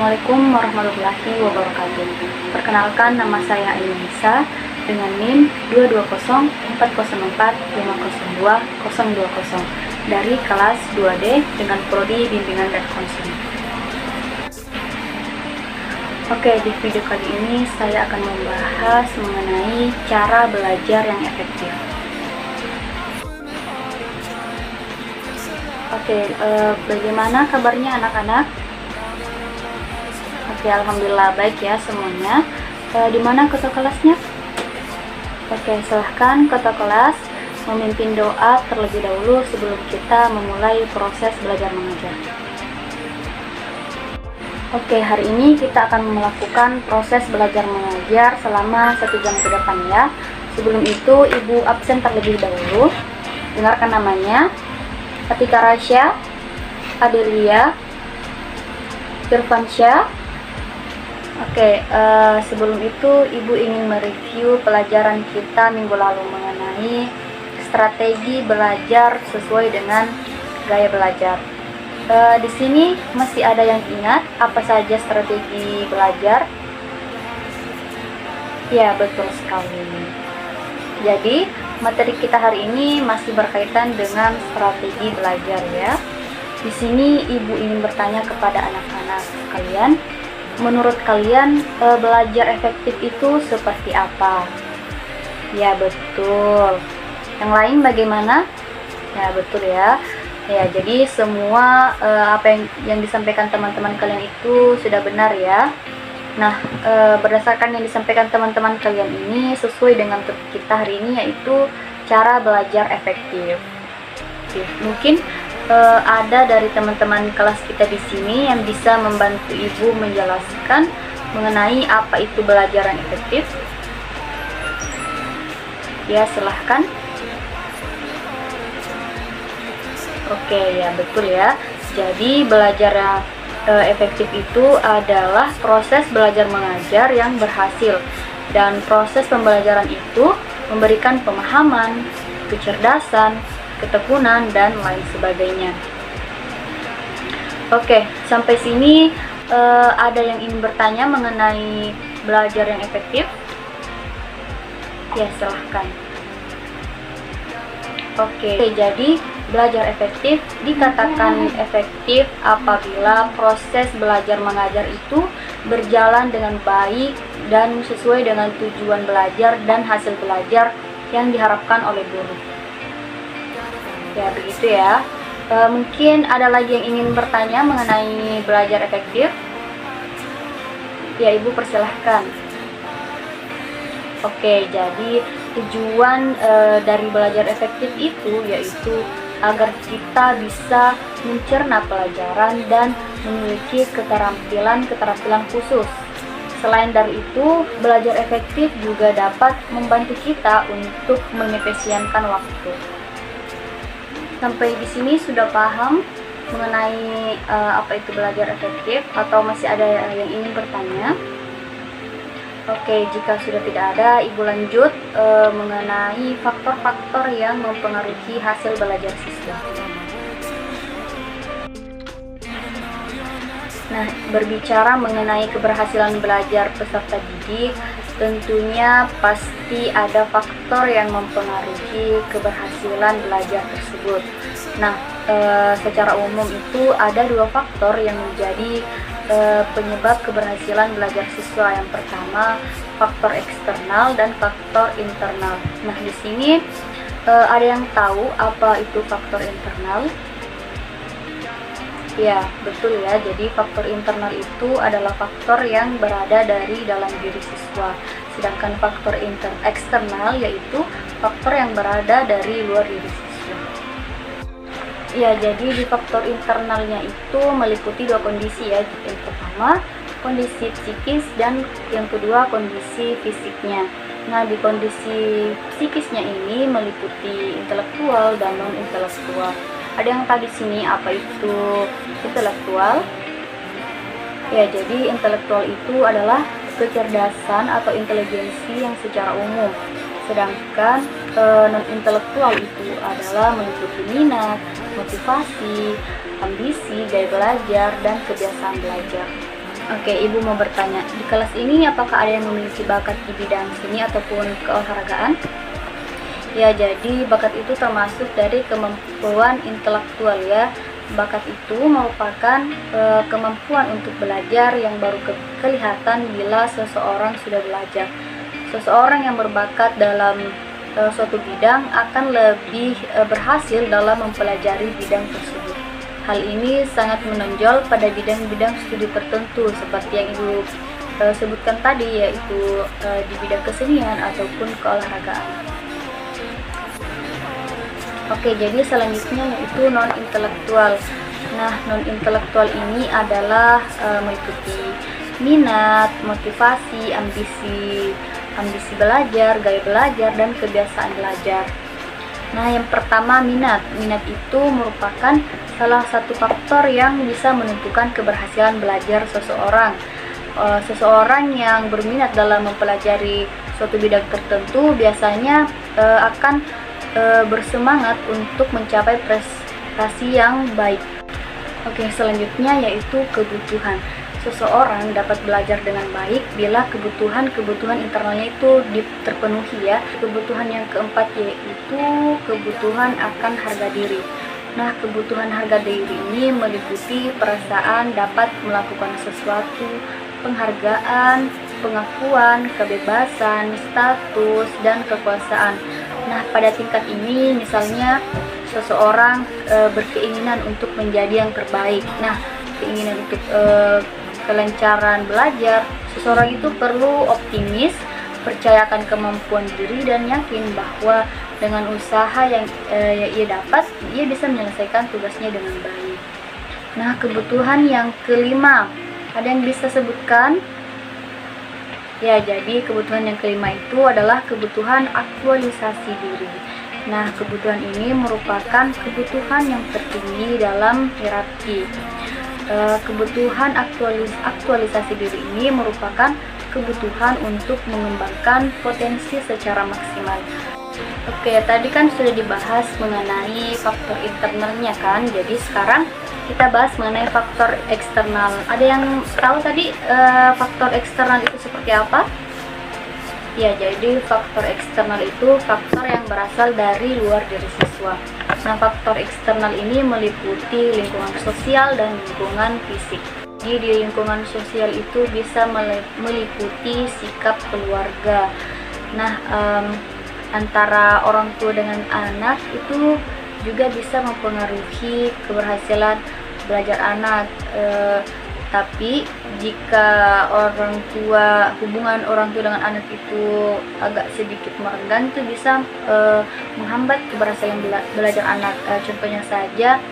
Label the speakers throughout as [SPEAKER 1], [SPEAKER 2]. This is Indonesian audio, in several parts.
[SPEAKER 1] Assalamualaikum warahmatullahi wabarakatuh. Perkenalkan, nama saya Ainisa dengan NIM 22040450220 dari kelas 2D dengan prodi Bimbingan dan Konseling. Oke, di video kali ini saya akan membahas mengenai cara belajar yang efektif. Oke, bagaimana kabarnya anak-anak? Oke, alhamdulillah baik ya semuanya. Di mana ketua kelasnya? Oke, silahkan ketua kelas memimpin doa terlebih dahulu sebelum kita memulai proses belajar mengajar. Oke, hari ini kita akan melakukan proses belajar mengajar selama 1 jam ke depan ya. Sebelum itu, Ibu absen terlebih dahulu. Dengarkan namanya: Atika Rasya, Adelia, Irfansyah. Oke, sebelum itu Ibu ingin mereview pelajaran kita minggu lalu mengenai strategi belajar sesuai dengan gaya belajar. Di sini masih ada yang ingat apa saja strategi belajar? Ya, betul sekali. Jadi, materi kita hari ini masih berkaitan dengan strategi belajar ya. Di sini Ibu ingin bertanya kepada anak-anak sekalian, menurut kalian belajar efektif itu seperti apa? Ya, betul. Yang lain bagaimana? Ya, betul ya. Ya, jadi semua apa yang disampaikan teman-teman kalian itu sudah benar ya. Nah, berdasarkan yang disampaikan teman-teman kalian ini sesuai dengan topik kita hari ini, yaitu cara belajar efektif. Mungkin ada dari teman-teman kelas kita di sini yang bisa membantu Ibu menjelaskan mengenai apa itu belajar yang efektif. Ya, silahkan. Oke, ya betul ya. Jadi belajar yang efektif itu adalah proses belajar mengajar yang berhasil, dan proses pembelajaran itu memberikan pemahaman, kecerdasan, ketekunan, dan lain sebagainya. Oke, sampai sini ada yang ingin bertanya mengenai belajar yang efektif? Ya, silahkan. Oke, jadi belajar efektif dikatakan efektif apabila proses belajar mengajar itu berjalan dengan baik dan sesuai dengan tujuan belajar dan hasil belajar yang diharapkan oleh guru. Ya, begitu ya. Mungkin ada lagi yang ingin bertanya mengenai belajar efektif? Ya, Ibu persilahkan. Oke, jadi tujuan dari belajar efektif itu yaitu agar kita bisa mencerna pelajaran dan memiliki keterampilan khusus. Selain dari itu, belajar efektif juga dapat membantu kita untuk mengefisienkan waktu. Sampai di sini sudah paham mengenai apa itu belajar efektif atau masih ada yang ingin bertanya? Oke, jika sudah tidak ada, Ibu lanjut mengenai faktor-faktor yang mempengaruhi hasil belajar siswa. Nah, berbicara mengenai keberhasilan belajar peserta didik, tentunya pasti ada faktor yang mempengaruhi keberhasilan belajar tersebut. Nah, secara umum itu ada 2 faktor yang menjadi penyebab keberhasilan belajar siswa. Yang pertama, faktor eksternal dan faktor internal. Nah, di sini ada yang tahu apa itu faktor internal? Ya, betul ya. Jadi faktor internal itu adalah faktor yang berada dari dalam diri siswa. Sedangkan faktor eksternal yaitu faktor yang berada dari luar diri siswa. Ya, jadi di faktor internalnya itu meliputi 2 kondisi ya. Yang pertama, kondisi psikis, dan yang kedua kondisi fisiknya. Nah, di kondisi psikisnya ini meliputi intelektual dan non-intelektual. Ada yang tahu di sini apa itu intelektual? Ya, jadi intelektual itu adalah kecerdasan atau inteligensi yang secara umum. Sedangkan non-intelektual itu adalah meliputi minat, motivasi, ambisi, gaya belajar, dan kebiasaan belajar. Oke, Ibu mau bertanya, di kelas ini apakah ada yang memiliki bakat di bidang seni ataupun keolahragaan? Ya, jadi bakat itu termasuk dari kemampuan intelektual ya. Bakat itu merupakan kemampuan untuk belajar yang baru kelihatan bila seseorang sudah belajar. Seseorang yang berbakat dalam suatu bidang akan lebih berhasil dalam mempelajari bidang tersebut. Hal ini sangat menonjol pada bidang-bidang studi tertentu seperti yang Ibu sebutkan tadi, yaitu di bidang kesenian ataupun keolahragaan. Oke, jadi selanjutnya yaitu non-intelektual. Nah, non-intelektual ini adalah meliputi minat, motivasi, ambisi belajar, gaya belajar, dan kebiasaan belajar. Nah, yang pertama minat. Minat itu merupakan salah satu faktor yang bisa menentukan keberhasilan belajar seseorang. Seseorang yang berminat dalam mempelajari suatu bidang tertentu biasanya akan bersemangat untuk mencapai prestasi yang baik. Oke, selanjutnya yaitu kebutuhan. Seseorang dapat belajar dengan baik bila kebutuhan internalnya itu terpenuhi ya. Kebutuhan yang keempat yaitu kebutuhan akan harga diri. Nah, kebutuhan harga diri ini meliputi perasaan dapat melakukan sesuatu, penghargaan, pengakuan, kebebasan, status, dan kekuasaan. Nah, pada tingkat ini misalnya seseorang berkeinginan untuk menjadi yang terbaik. Nah, keinginan untuk kelancaran belajar, seseorang itu perlu optimis, percayakan kemampuan diri, dan yakin bahwa dengan usaha yang ia dapat, ia bisa menyelesaikan tugasnya dengan baik. Nah, kebutuhan yang kelima, ada yang bisa sebutkan? Ya, jadi kebutuhan yang kelima itu adalah kebutuhan aktualisasi diri. Nah, kebutuhan ini merupakan kebutuhan yang tertinggi dalam hierarki. Kebutuhan aktualisasi diri ini merupakan kebutuhan untuk mengembangkan potensi secara maksimal. Oke, tadi kan sudah dibahas mengenai faktor internalnya kan, jadi sekarang kita bahas mengenai faktor eksternal. Ada yang tahu tadi faktor eksternal itu seperti apa? Ya, jadi faktor eksternal itu faktor yang berasal dari luar diri siswa. Nah, faktor eksternal ini meliputi lingkungan sosial dan lingkungan fisik. Jadi di lingkungan sosial itu bisa meliputi sikap keluarga. Nah, antara orang tua dengan anak itu juga bisa mempengaruhi keberhasilan belajar anak. Tapi jika hubungan orang tua dengan anak itu agak sedikit merenggang, itu bisa menghambat keberhasilan belajar anak. Contohnya saja,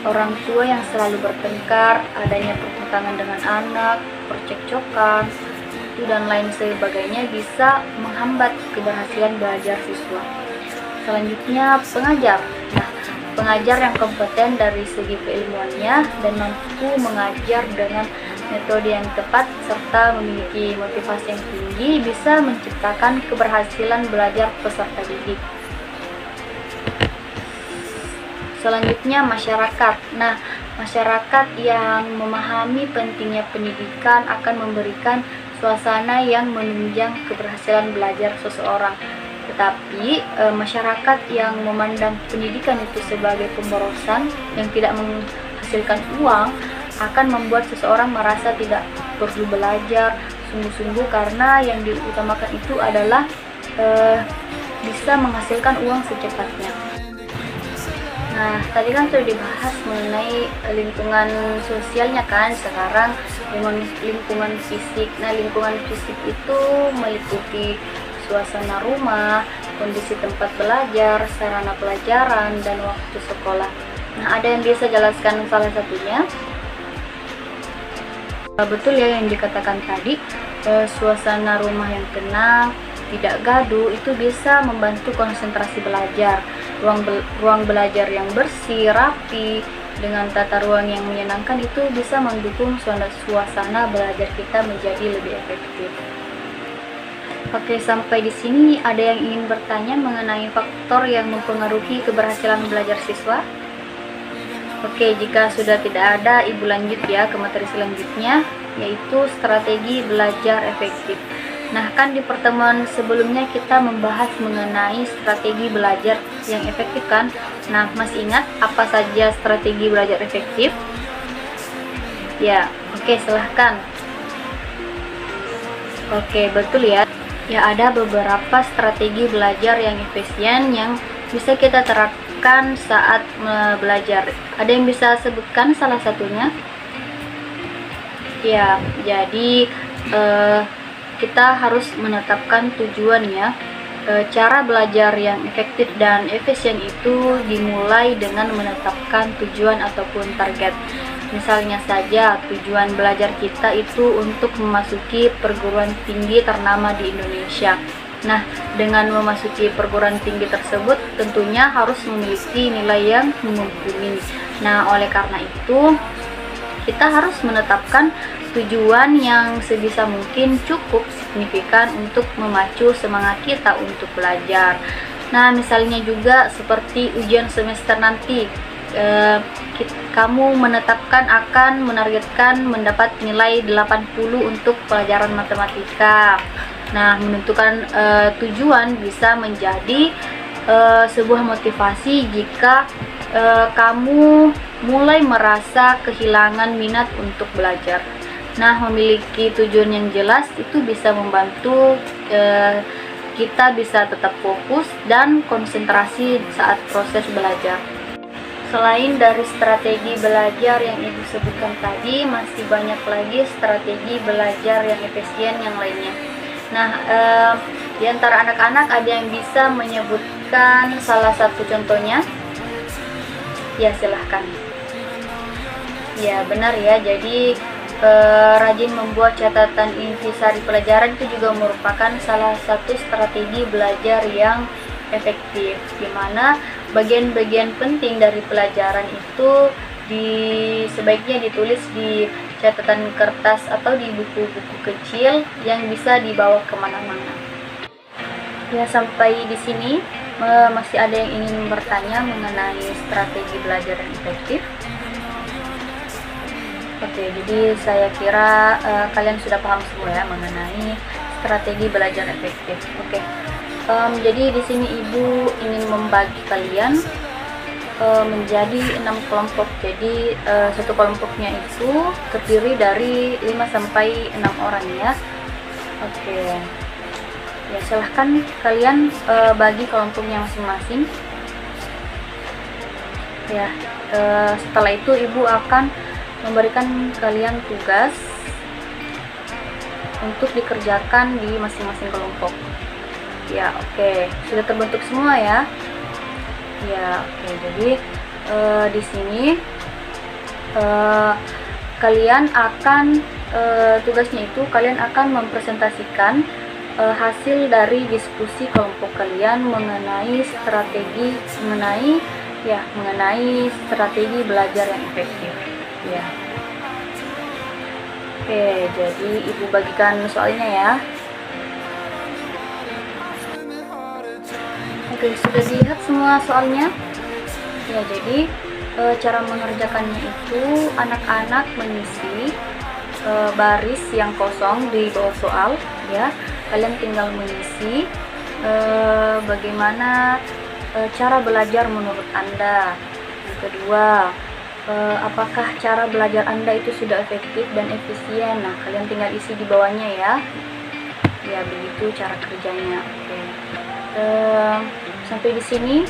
[SPEAKER 1] orang tua yang selalu bertengkar, adanya pertentangan dengan anak, percekcokan, dan lain sebagainya bisa menghambat keberhasilan belajar siswa. Selanjutnya, pengajar. Nah, pengajar yang kompeten dari segi keilmuannya dan mampu mengajar dengan metode yang tepat serta memiliki motivasi yang tinggi bisa menciptakan keberhasilan belajar peserta didik. Selanjutnya, masyarakat. Nah, masyarakat yang memahami pentingnya pendidikan akan memberikan suasana yang menunjang keberhasilan belajar seseorang. Tetapi masyarakat yang memandang pendidikan itu sebagai pemborosan yang tidak menghasilkan uang akan membuat seseorang merasa tidak perlu belajar sungguh-sungguh karena yang diutamakan itu adalah bisa menghasilkan uang secepatnya. Nah, tadi kan sudah dibahas mengenai lingkungan sosialnya kan, sekarang dengan lingkungan fisik. Nah, lingkungan fisik itu meliputi suasana rumah, kondisi tempat belajar, sarana pelajaran, dan waktu sekolah. Nah, ada yang bisa jelaskan salah satunya? Betul ya yang dikatakan tadi, suasana rumah yang tenang, tidak gaduh, itu bisa membantu konsentrasi belajar. Ruang belajar yang bersih, rapi, dengan tata ruang yang menyenangkan itu bisa mendukung suasana belajar kita menjadi lebih efektif. Oke, sampai di sini ada yang ingin bertanya mengenai faktor yang mempengaruhi keberhasilan belajar siswa? Oke, jika sudah tidak ada, Ibu lanjut ya ke materi selanjutnya, yaitu strategi belajar efektif. Nah, kan di pertemuan sebelumnya kita membahas mengenai strategi belajar yang efektif kan? Nah, masih ingat apa saja strategi belajar efektif? Ya, oke, silahkan. Oke, betul ya. Ya, ada beberapa strategi belajar yang efisien yang bisa kita terapkan saat belajar. Ada yang bisa sebutkan salah satunya? Ya, jadi kita harus menetapkan tujuan ya. Cara belajar yang efektif dan efisien itu dimulai dengan menetapkan tujuan ataupun target. Misalnya saja tujuan belajar kita itu untuk memasuki perguruan tinggi ternama di Indonesia. Nah, dengan memasuki perguruan tinggi tersebut tentunya harus memiliki nilai yang mumpuni. Nah, oleh karena itu kita harus menetapkan tujuan yang sebisa mungkin cukup signifikan untuk memacu semangat kita untuk belajar. Nah, misalnya juga seperti ujian semester nanti, kamu menetapkan akan menargetkan mendapat nilai 80 untuk pelajaran matematika. Nah, menentukan tujuan bisa menjadi sebuah motivasi jika kamu mulai merasa kehilangan minat untuk belajar. Nah, memiliki tujuan yang jelas itu bisa membantu kita bisa tetap fokus dan konsentrasi saat proses belajar. Selain dari strategi belajar yang Ibu sebutkan tadi, masih banyak lagi strategi belajar yang efisien yang lainnya. Nah, di antara anak-anak ada yang bisa menyebutkan salah satu contohnya? Ya, silahkan. Ya, benar ya. Jadi, rajin membuat catatan intisari pelajaran itu juga merupakan salah satu strategi belajar yang efektif, di mana bagian-bagian penting dari pelajaran itu sebaiknya ditulis di catatan kertas atau di buku-buku kecil yang bisa dibawa kemana-mana. Ya, sampai di sini masih ada yang ingin bertanya mengenai strategi belajar yang efektif? Oke, jadi saya kira kalian sudah paham semua ya mengenai strategi belajar efektif. Oke. Jadi di sini Ibu ingin membagi kalian menjadi 6 kelompok. Jadi satu kelompoknya itu terdiri dari 5 sampai 6 orang ya. Oke. Ya, silahkan kalian bagi kelompoknya masing-masing. Ya, setelah itu Ibu akan memberikan kalian tugas untuk dikerjakan di masing-masing kelompok. Ya, oke. Sudah terbentuk semua ya. Ya, oke. Jadi di sini kalian akan tugasnya itu kalian akan mempresentasikan hasil dari diskusi kelompok kalian mengenai strategi belajar yang efektif. Ya. Oke, jadi Ibu bagikan soalnya ya. Oke, sudah dilihat semua soalnya? Ya, jadi cara mengerjakannya itu anak-anak mengisi baris yang kosong di bawah soal ya. Kalian tinggal mengisi bagaimana cara belajar menurut Anda. Yang kedua, apakah cara belajar Anda itu sudah efektif dan efisien? Nah, kalian tinggal isi di bawahnya ya. Ya, begitu cara kerjanya. Oke. Sampai di sini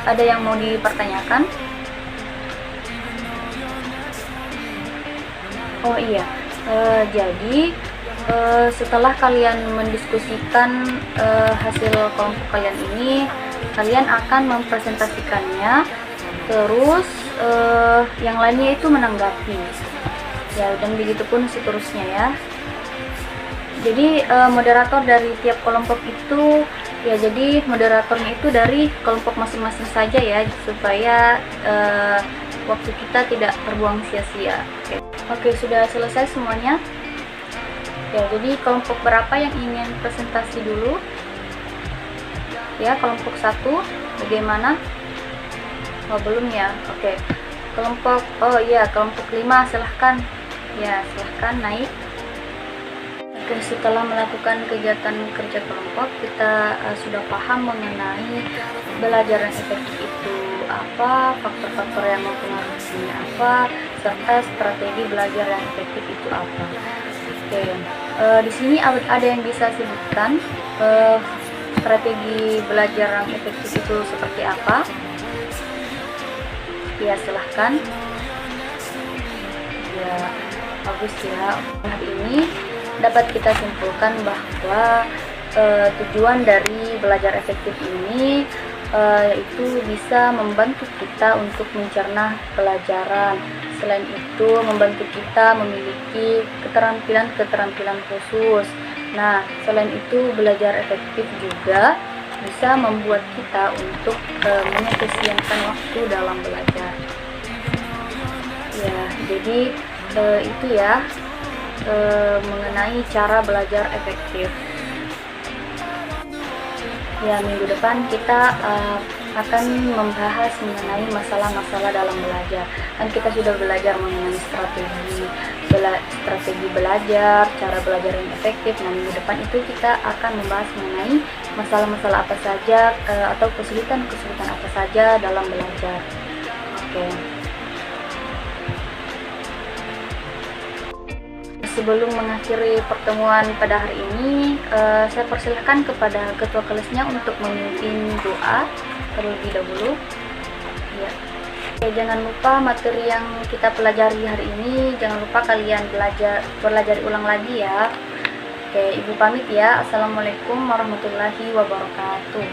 [SPEAKER 1] ada yang mau dipertanyakan? Oh iya, jadi setelah kalian mendiskusikan hasil kelompok kalian ini, kalian akan mempresentasikannya, terus yang lainnya itu menanggapi ya, dan begitu pun seterusnya ya. Jadi moderator dari tiap kelompok itu ya, jadi moderatornya itu dari kelompok masing-masing saja ya, supaya waktu kita tidak terbuang sia-sia. Oke, sudah selesai semuanya ya. Jadi kelompok berapa yang ingin presentasi dulu ya? Kelompok 1 bagaimana? Oh, belum ya. Oke. kelompok 5 silahkan. Ya, silahkan naik. Oke, setelah melakukan kegiatan kerja kelompok, kita sudah paham mengenai belajar yang efektif itu apa, faktor-faktor yang mempengaruhinya apa, serta strategi belajar yang efektif itu apa. Oke, di sini ada yang bisa sebutkan strategi belajar yang efektif itu seperti apa? Ya, silahkan. Ya, bagus ya. Hari ini dapat kita simpulkan bahwa tujuan dari belajar efektif ini yaitu bisa membantu kita untuk mencerna pelajaran. Selain itu, membantu kita memiliki keterampilan khusus. Nah, selain itu, belajar efektif juga bisa membuat kita untuk mengefisienkan waktu dalam belajar. Ya, jadi itu ya mengenai cara belajar efektif. Ya, minggu depan kita akan membahas mengenai masalah-masalah dalam belajar. Kan kita sudah belajar mengenai strategi belajar, cara belajar yang efektif. Nah, minggu depan itu kita akan membahas mengenai masalah-masalah apa saja atau kesulitan-kesulitan apa saja dalam belajar. Oke. Sebelum mengakhiri pertemuan pada hari ini, saya persilahkan kepada ketua kelasnya untuk memimpin doa terlebih dahulu. Ya. Oke, jangan lupa materi yang kita pelajari hari ini, jangan lupa kalian belajar ulang lagi ya. Oke, Ibu pamit ya. Assalamualaikum warahmatullahi wabarakatuh.